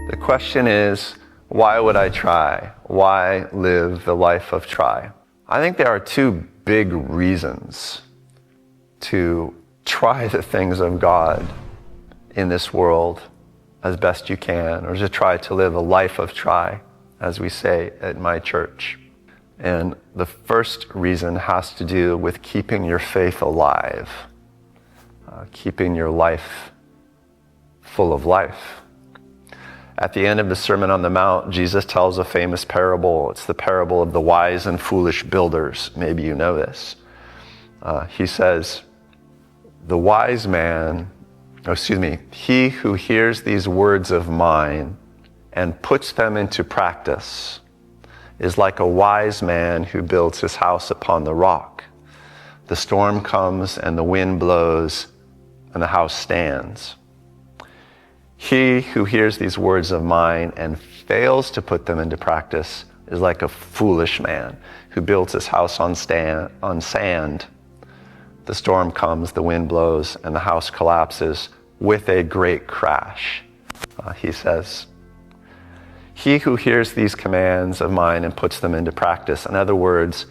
The question is, why would I try? Why live the life of try? I think there are two big reasons to try the things of God in this world as best you can, or to try to live a life of try, as we say at my church. And the first reason has to do with keeping your faith alive, keeping your life full of life. At the end of the Sermon on the Mount, Jesus tells a famous parable. It's the parable of the wise and foolish builders. Maybe you know this. He says, the wise man, he who hears these words of mine and puts them into practice is like a wise man who builds his house upon the rock. The storm comes and the wind blows and the house stands. He who hears these words of mine and fails to put them into practice is like a foolish man who builds his house on sand. The storm comes, the wind blows, and the house collapses with a great crash. He says, he who hears these commands of mine and puts them into practice, in other words,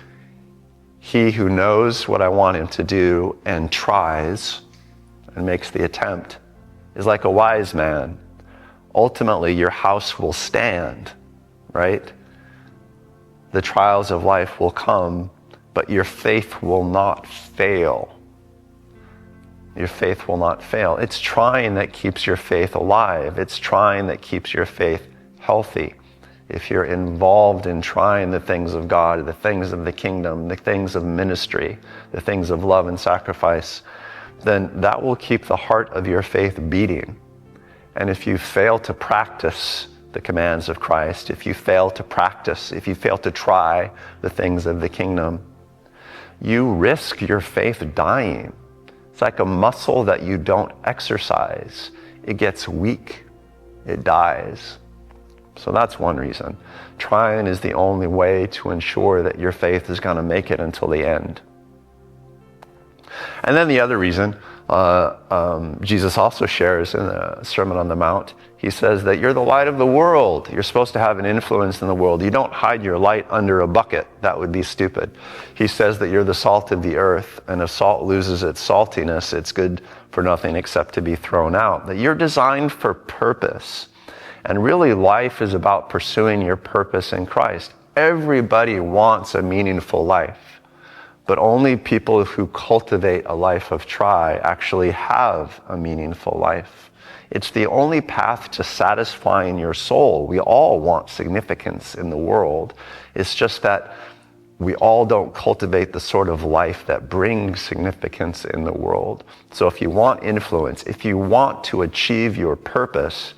he who knows what I want him to do and tries and makes the attempt, is like a wise man. Ultimately, your house will stand, right? The trials of life will come, but your faith will not fail. Your faith will not fail. It's trying that keeps your faith alive. It's trying that keeps your faith healthy. If you're involved in trying the things of God, the things of the kingdom, the things of ministry, the things of love and sacrifice, then that will keep the heart of your faith beating. And if you fail to practice the commands of Christ, if you fail to try the things of the kingdom, you risk your faith dying. It's like a muscle that you don't exercise. It gets weak, it dies. So that's one reason. Trying is the only way to ensure that your faith is going to make it until the end. And then the other reason, Jesus also shares in the Sermon on the Mount, he says that you're the light of the world. You're supposed to have an influence in the world. You don't hide your light under a bucket. That would be stupid. He says that you're the salt of the earth, and if salt loses its saltiness, it's good for nothing except to be thrown out. That you're designed for purpose. And really, life is about pursuing your purpose in Christ. Everybody wants a meaningful life. But only people who cultivate a life of try actually have a meaningful life. It's the only path to satisfying your soul. We all want significance in the world. It's just that we all don't cultivate the sort of life that brings significance in the world. So if you want influence, if you want to achieve your purpose,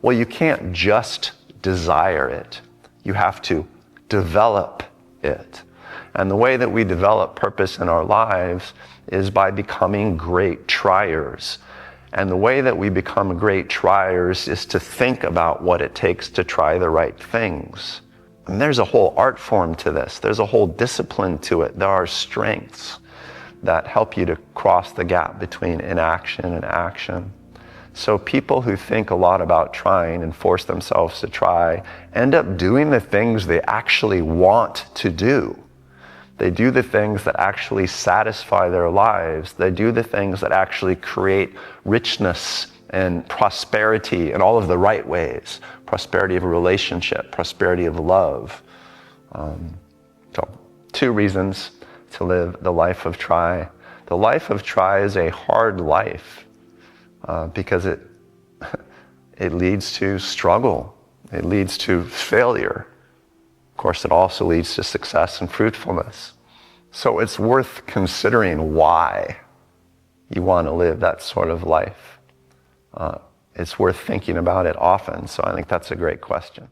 well, you can't just desire it. You have to develop it. And the way that we develop purpose in our lives is by becoming great triers. And the way that we become great triers is to think about what it takes to try the right things. And there's a whole art form to this. There's a whole discipline to it. There are strengths that help you to cross the gap between inaction and action. So people who think a lot about trying and force themselves to try end up doing the things they actually want to do. They do the things that actually satisfy their lives. They do the things that actually create richness and prosperity in all of the right ways. Prosperity of a relationship, prosperity of love. So, two reasons to live the life of try. The life of try is a hard life because it leads to struggle. It leads to failure. Of course, it also leads to success and fruitfulness. So it's worth considering why you want to live that sort of life. It's worth thinking about it often. So I think that's a great question.